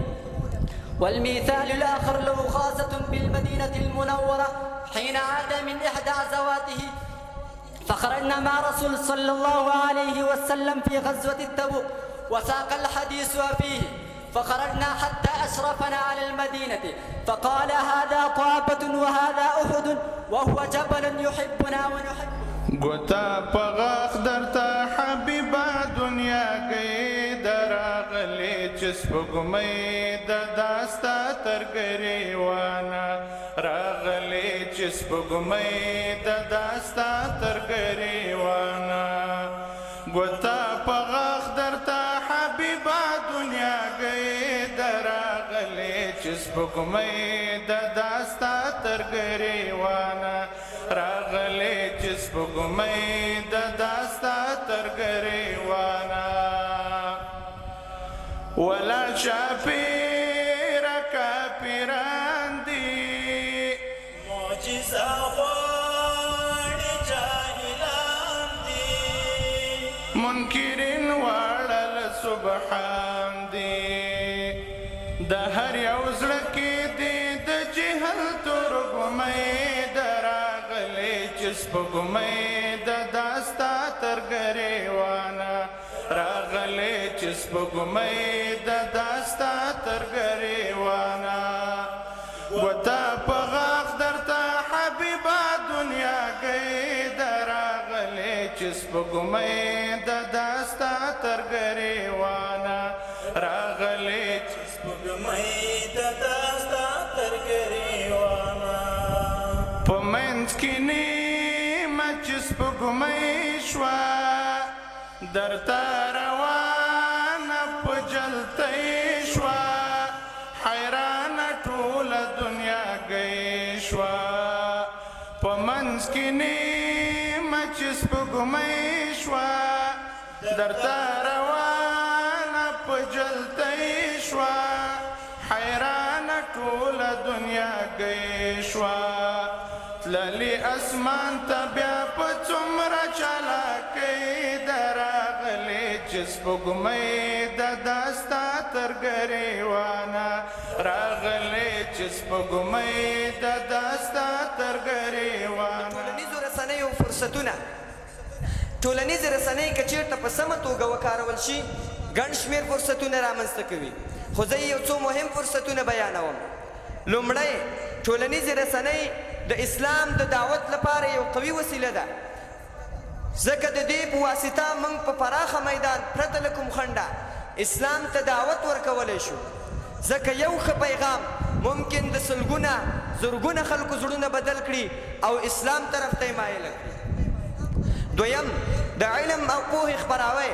والمثال الآخر له خاصة بالمدينة المنورة حين عاد من إحدى عزواته، فخرجنا مع رسول صلى الله عليه وسلم في غزوة التبوك وساق الحديث فيه، فخرجنا حتى أشرفنا على المدينة فقال هذا طابة وهذا أحد وهو جبل يحبنا ونحبه. گوتا پغاخ درتا حبیبا دنیا گئی دراغلی چسپگمی دداستا ترگریوانا راغلی چسپگمی دداستا ترگریوانا. گوتا پغاخ درتا حبیبا دنیا گئی دراغلی چسپگمی دداستا ترگریوانا راغلی چسپگمی دداستا ترگریوانا. ولا شافیر کافران دی معجزہ غواړي جاهلان دی منکرین واړل سبحان دی د هر یو زړه کې دی د جهل ترګمۍ دراغلی چسپگمی دداستا ترګریوانا راغلی چسپگمی دداستا ترګریوانا. گوتا پغاخ درتا حبیبا دنیا گئی دراغلی چسپگمی دداستا ترګریوانا راغلی چسپگمی دداستا ترګریوانا. پمنځ کې نیمه چسپگمی شوه درته روانه په جلتۍ شوه حیرانه ټوله دنیا گئی شوه. په منځ کې نیمه چسپگمی شوه درته روانه په جلتۍ شوه حیرانه ټوله دنیا گئی شوه. تللی اسمان ته بیا په څومره چالاکۍ دراغلی چسپگمی دداستا ترګریوانا راغلی چسپگمی دداستا ترګریوانا. ټولنیزو رسنیو فرصتونه ټولنیزې رسنۍ که چېرته په سمه توګه وکارول شي ګڼ شمېر فرصتونه رامنځته کوي، خو زه یو څو مهم فرصتونه بیانوم. لومړی، ټولنیزې رسنۍ د اسلام د دعوت لپاره یو قوي وسیله ده، ځکه د دې په واسطه موږ په پراخه میدان پرته له کوم خنډه اسلام ته دعوت ورکولی شو، ځکه یو ښه پیغام ممکن د سلګونه زرګونه خلکو زړونه بدل کړي او اسلام طرف ته یې مایله کړي. دویم، د علم او پوهې خپراوی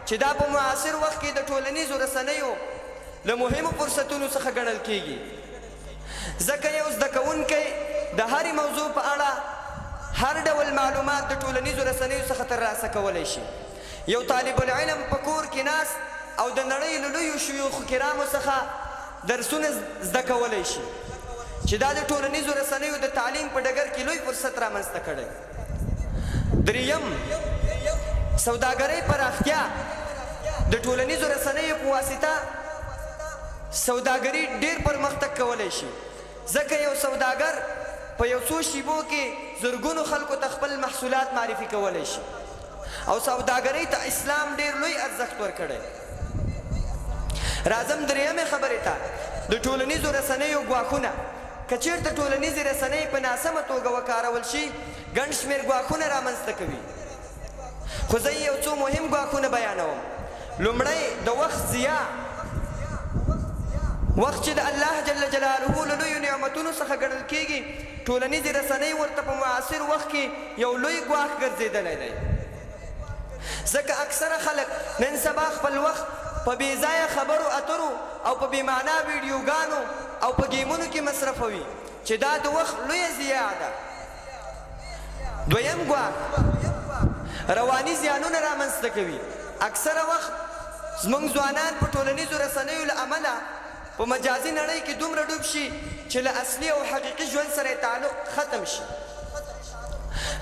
چې دا په معاصر وخت کې د ټولنیزو رسنیو له مهمو فرصتونو څخه ګڼل کیږي، ځکه یو زده کوونکی د هرې موضوع په اړه هر ډول معلومات د ټولنیزو رسنیو څخه ترلاسه کولی شي. یو طالب العلم په کور کې ناست او د نړۍ له لویو شیوخو کرامو څخه درسونه زده کولی شي، چې دا د ټولنیزو رسنیو د تعلیم په ډګر کې لوی فرصت رامنځته کړی. دریم، سوداګرۍ پراختیا د ټولنیزو رسنیو په واسطه سوداګري ډېر پرمختګ کولی شي، ځکه یو سوداګر په یو څو شیبو کې زرګونو خلکو ته خپل محصولات معرفي کولی شي او سوداګرۍ ته اسلام ډېر لوی ارزښت ورکړی. راځم درېیمې خبرې ته، د ټولنیزو رسنیو ګواښونه. که چېرته ټولنیزې رسنۍ په ناسمه توګه وکارول شي ګڼ شمېر ګواښونه رامنځته کوي، خو زه یو څو مهم ګواښونه بیانوم. لومړی، د وخت ضیاع. وخت چې د الله جل جلاله له لویو نعمتونو څخه ګڼل کیږي، ټولنیزې رسنۍ ورته په معاصر وخت کې یو لوی ګواښ ګرځېدلی دی، ځکه اکثره خلک نن سبا خپل وخت په بې ځایه خبرو اترو او په بې معنا ویډیوګانو او په ګیمونو کې مصرفوي، چې دا د وخت لویه ضیاع ده. دویم ګواښ، رواني زیانونه رامنځته کوي. اکثره وخت زموږ ځوانان په ټولنیزو رسنیو له امله په مجازي نړۍ کې دومره ډوب شي چې له اصلي او حقیقي ژوند سره یې تعلق ختم شي.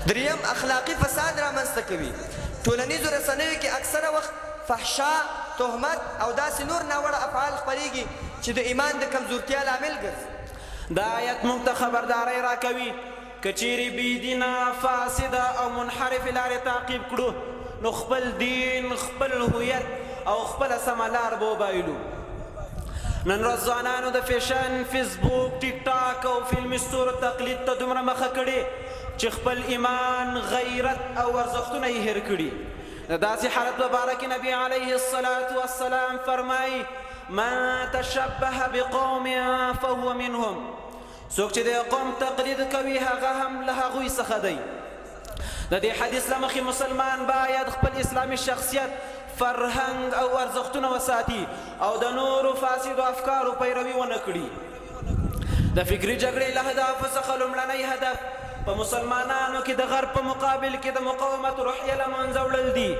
دریم اخلاقي فساد رامنځته کوي. ټولنیزو رسنیو کې اکثره وخت فحشا، تهمت او داسې نور ناوړه افعال خپریږي چې د ایمان د کمزورتیا لامل ګرځي. دا آیت موږ ته خبرداری راکوي که چیرې بېدینه، فاسده او منحرفې لارې تعقیب کړو نو خپل دین، خپل هویت او خپله سمه لار به وبایلو. نن ورځ ځوانانو د فیشن، فیسبوک، ټیک ټاک او فلمي ستورو تقلید ته دومره مخه کړې چې خپل ایمان، غیرت او ارزښتونه یې هېر کړي. د داسې حالت په باره کې نبي علیه الصلاة والسلام فرمایي من تشبه بقوم فهو منهم. څوک چې د قوم تقلید کوي هغه هم له هغوی څخه دی. د دې حدیث له مخې مسلمان باید خپل اسلامي شخصیت، فرهنګ او ارزښتونه وساتي او د نورو فاسدو افکارو پیروي ونه کړي. د فکري جګړې له اهدافو څخه لومړنی هدف په مسلمانانو کې د غرب په مقابل کې د مقاومت روحیه له منځه وړل دي.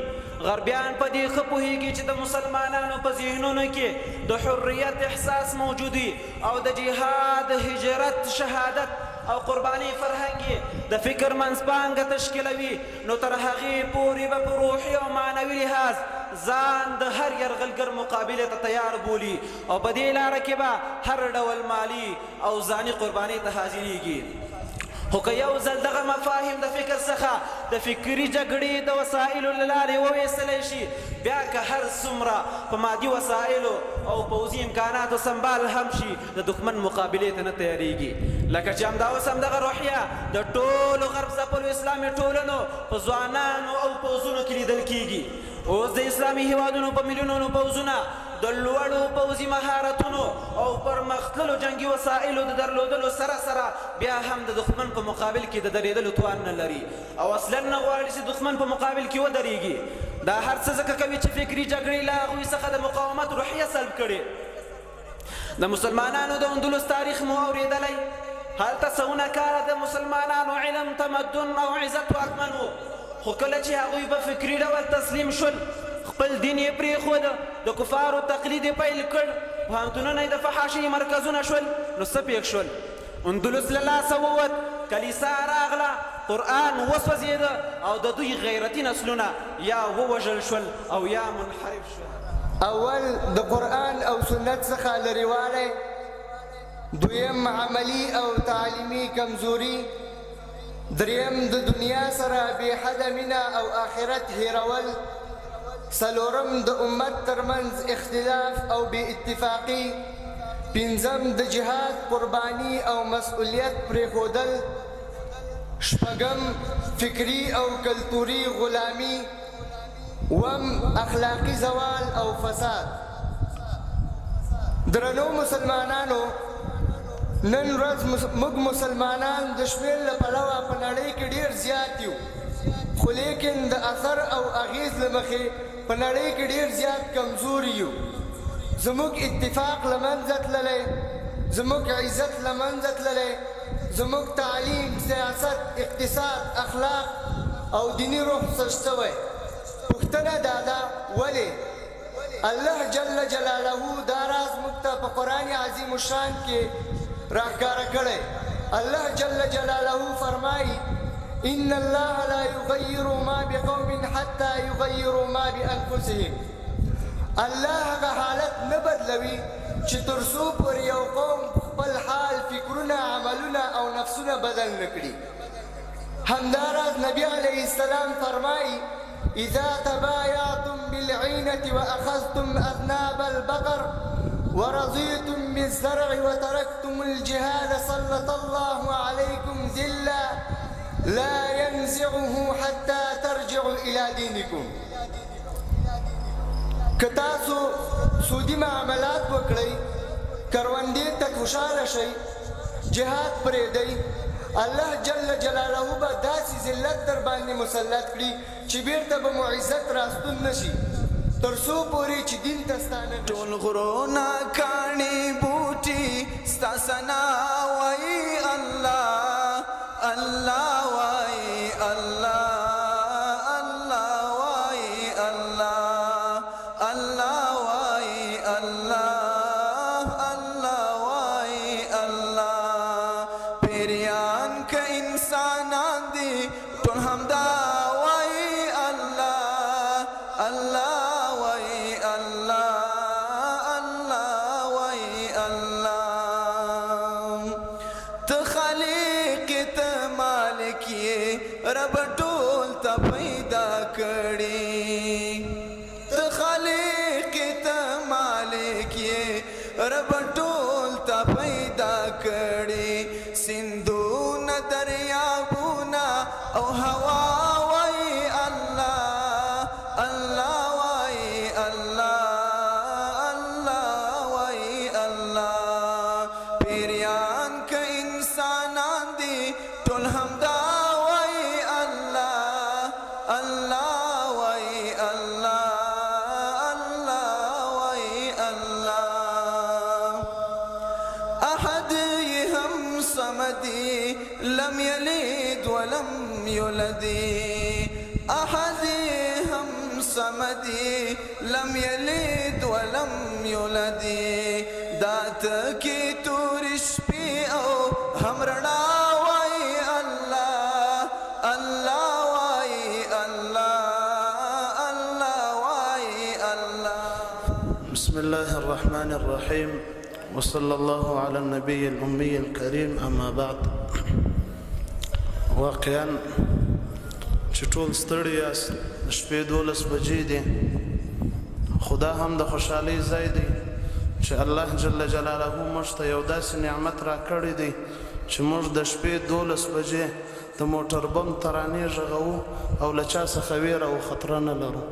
غربیان په دې ښه پوهېږي چې د مسلمانانو په ذهنونو کې د حریت احساس موجود وي او د جهاد، هجرت، شهادت او قرباني فرهنګ د فکر منځپانګه تشکیلوي. نو تر هغې پورې به په روحي او معنوي لحاظ ځان د هر یرغلګر مقابلې ته تیار بولي او په دې لاره کې به هر ډول مالي او ځاني قرباني ته حاضرېږي. خو که یو ځل دغه مفاهیم د فکر څخه د فکري جګړې د وسایلو له لارې وویستلی شي بیا که هر څومره په مادي وسایلو او پوځي امکاناتو سنبال هم شي د دښمن مقابلې ته نه تیارېږي. لکه چې همدا اوس همدغه روحیه د ټولو غرب ځپلو اسلامي ټولنو په ځوانانو او پوځونو کې لیدل کېږي. اوس د اسلامي هیوادونو په میلیونونو پوځونه د لوړو پوځي مهارتونو او پرمختللو جنګي وسایلو د درلودلو سره سره بیا هم د دښمن په مقابل کې د درېدلو توان نه لري او اصلا نه غواړي چې دښمن په مقابل کې ودرېږي. دا هر څه ځکه کوي چې فکري جګړې له هغوی څخه د مقاومت روحیه سلب کړې. د مسلمانانو د اندلس تاریخ مو اورېدلی. هلته سونه کاله د مسلمانانو علم، تمدن او عزت واکمن و. خو کله چې هغوی په فکري ډول تسلیم شول، خپل دین یې پرېښود، د کفارو تقلید یې پیل کړ، پوهنتونونه یې د فحاشۍ مرکزونه شول، نو څه پېښ شول؟ اندلس له لاسه ووت، کلیسا راغله، قرآن وسوځېده او د دوی غیرتي نسلونه یا ووژل شول او یا منحرف شول. اول د قرآن او سنت څخه لرېوالی، دویم عملي او تعلیمي کمزوري، دریم د دنیا سره بې حده مینه او آخرت هیرول، څلورم د امت ترمنځ اختلاف او بې اتفاقي، پنځم د جهاد قرباني او مسؤلیت پرېښودل، شپږم فکري او کلتوري غلامي، اووم اخلاقي زوال او فساد. درنو مسلمانانو، نن ورځ موږ مسلمانان د شمېر له پلوه په نړۍ کې ډېر زیات یو، خو لیکن د اثر او اغیز له مخې په نړۍ کې ډېر زیات کمزوري یو. زموږ اتفاق له منځه تللی، زموږ عزت له منځه تللی، زموږ تعلیم، سیاست، اقتصاد، اخلاق او دیني روح سست شوی. پوښتنه دا ده ولې؟ الله جل جلاله دا راز موږ ته په قرآن عظیم الشان کې راښکاره کړی. الله جل جلاله فرمایي ان الله لا يغير ما بقوم حتى يغيروا ما بانفسهم. الله هغه حالت نه بدلوي چې تر څو پورې یو قوم خپل حال، فکرونه، عملونه او نفسونه بدل نه کړي. همداراز نبی علیه السلام فرمایي اذا تبايعتم بالعينة واخذتم اذناب البقر ورضيتم بالزرع وتركتم الجهاد سلط الله عليكم ذلا لا ينزعه حتى ترجعوا الى دينكم. که تاسو سودی معاملات وکړئ، کروندې ته خوشحاله شئ، جهاد پرېږدئ، الله جل جلاله به داسې ذلت در باندې مسلط کړي چې بیرته به مو عزت راستون نشي تر څو پورې چې دین ته ستانه نشي. ټول غرونه کاڼي بوټي ستا ثنا وایي الله، الله وایي الله، الله رب ټول ته پیدا کړي ته خالق ته مالک یې رب ټول ته پیدا کړي سندونه دریابونه او هوا وای الله الله وای الله الله وای الله پیریان که انسانان دي ټول همدا وای الله الله وای الله الله وای الله احد هم صمدي لم يلد ولم يولد احد هم صمدي لم يلد ولم يولد دات کی تور شپې او هم رڼا وای الله الله وای الله الله وای الله. بسم الله الرحمن الرحيم وصلى الله على النبي الأمي الكريم. أما بعد واقعا چې ټول ستړي یاست د شپې 12 بجې دي خدا هم د خوشحالۍ ځای دی چې الله جل جلاله موږ ته یو داسې نعمت راکړی دی چې موږ د شپې 12 بجې د موټر بم ترانې غږوو او له چا څخه ویره او خطره نه لرو.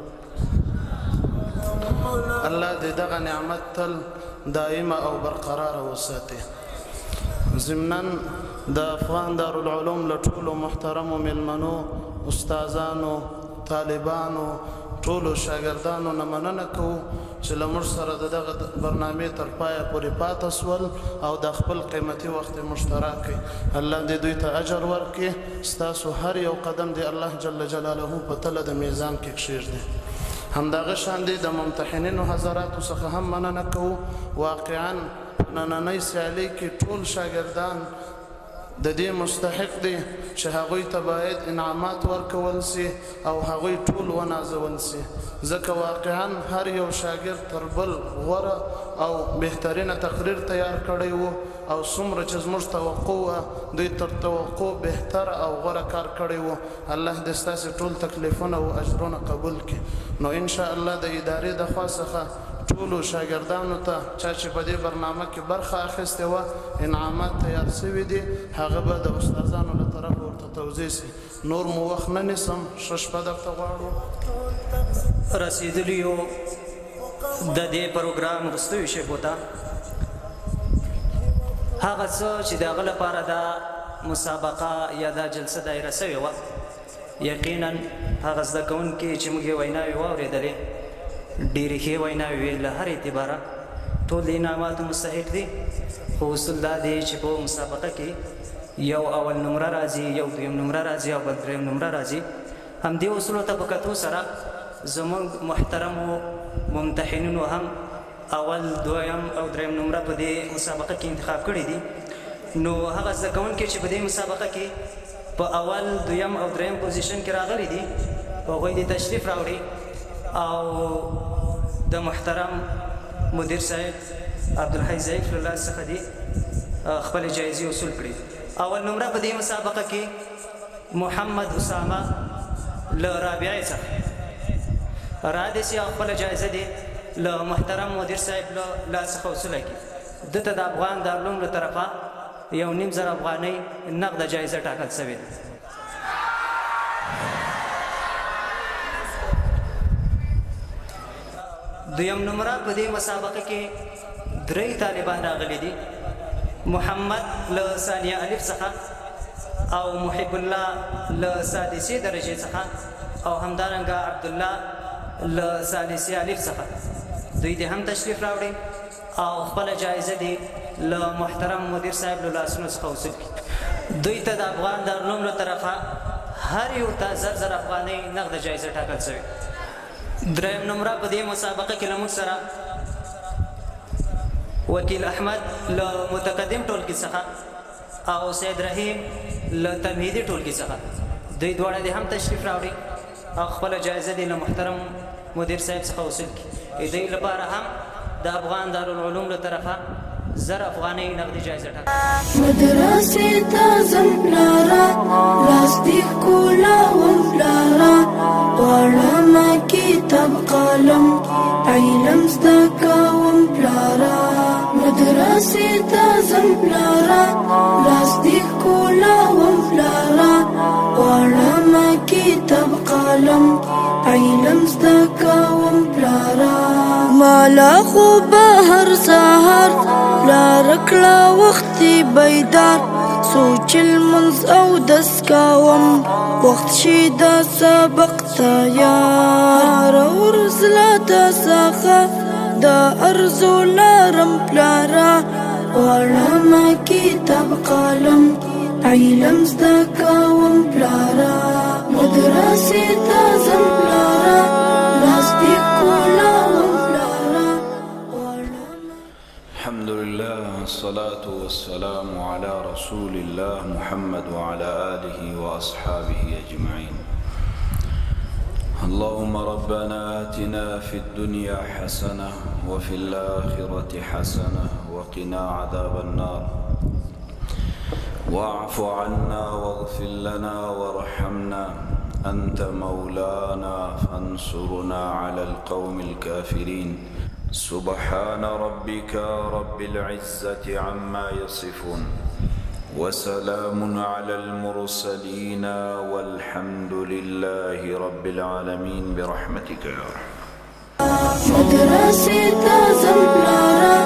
الله دې دغه نعمت تل دائمه او برقراره وساتي. ضمناً د افغان دارالعلوم له ټولو محترمو مېلمنو استادانو طالبانو ټولو شاګردانو نه مننه کوو چې له موږ سره د دغه برنامې تر پایه پورې پاته سول او د خپل قیمتي وخت مشترک کړي. الله دې دوی ته اجر ورکړي. ستاسو هر یو قدم دې الله جل جلاله په تله د میزان کې کښېږدي. همدغه شان دې د ممتحنینو حضراتو څخه هم مننه کوو. واقعا نننۍ سیالۍ کې ټول شاګردان د دې مستحق دي چې هغوی ته باید انعامات ورکول سي او هغوی ټول ونازول سي ځکه واقعا هر یو شاګرد تر بل غوره او بهترینه تقریر تیار کړی و او څومره چې زموږ توقع وه دوی تر توقع بهتره او غوره کار کړی و. الله دې ستاسې ټول تکلیفونه او اجرونه قبول کړي. نو انشاءالله د ادارې د خوا څخه ټولو شاګردانو ته چا چې په دې برنامه کې برخه اخیستې وه انعامات تیار سوي دي هغه به د استادانو له طرفه ورته توضیح سي. نور مو وخت نه نیسم ښه شپه درته غواړو. رسیدلیو د دې پروګرام وروستیو شیبو ته هغه څه چې د هغه لپاره دا مسابقه یا دا جلسه دایره سوې وه یقینا هغه زده کوونکي چې موږ یې ویناوې واورېدلې ډېرې ښې ویناوې وې له هر اعتباره ټول د انعاماتو مستحق دي. خو اصول دا دی چې په مسابقه کې یو اول نمره راځي یو دویم نمره راځي او بل دریم نمره راځي. همدې اصولو ته په کتو سره زموږ محترمو ممتحنینو هم اول دویم او دریم نمره په دې مسابقه کې انتخاب کړي دي. نو هغه زده کوونکي چې په دې مسابقه کې په اول دویم او دریم پوزیشن کې راغلي دي هغوی دې تشریف راوړي او د محترم مدیر صاحب عبدالحی ضعیف الله څخه دې خپل جایزې وصول کړي. اول نمره په دې مسابقه کې محمد اسامه له رابعې څخه را دې سي خپل جایزه دې له محترم مدیر صاحب له لاس څخه وصوله کړي. دته د افغان دارالعلوم له طرفه 1.5 افغانۍ نقده جایزه ټاکل شوې ده. دویم نمره په دې مسابقه کې 3 طالبان راغلي دي. محمد له ثانیه الف څخه او محب الله له سادسې درجې څخه او همدارنګه عبدالله له ثالثې الف څخه دوی دې هم تشریف راوړي او خپل جایزه دې له محترم مدیر صاحب له لاسونو څخه وصول کړي. دوی ته د افغان دارالعلوم له طرفه هر یو ته 1000 افغانۍ نقده جایزه ټاکل شوې. دریم نمره په دې مسابقه کې له موږ سره وکیل احمد له متقدم ټولګي څخه او سید رحیم له تمهیدي ټولګي څخه دوی دواړه دې هم تشریف راوړي او خپل جایزه دې له محترم مدیر صاحب څخه وصول کړي. دوی لپاره هم د افغان دارالعلوم له طرفه زر افغانۍ نقدي جایزه ټاکل. مدرسې ته ځم پلاره لاس دې ښکلاوم پلاره غواړمه کتاب قلم علم زده کوم پلاره مدرسې ته ځم پلاره لاس دې ښکلاوم پلاره غواړمه کتاب قلم علم زده کوم پلاره مالا خو به هر سهار پلاره کړه وختي بیدار سوچ المنځ او دس کوم وخت شي د سبق تیار ورځ له تا څخه د ارزو لرم پلاره غواړمه کتاب قلم علم زده کوم پلاره مدرسې ته ځم پلاره لاس دې ښکلاوم پلاره الحمد لله الصلاة والسلام على رسول الله محمد وعلى آله وأصحابه أجمعين. اللهم ربنا آتنا في الدنيا حسنة وفي الآخرة حسنة وقنا عذاب النار واعف عنا واغفر لنا وارحمنا أنت مولانا فانصرنا على القوم الكافرين. سبحان ربك رب العزة عما يصفون وسلام على المرسلين والحمد لله رب العالمين برحمتك يا رحمن. مدرسې ته ځم پلاره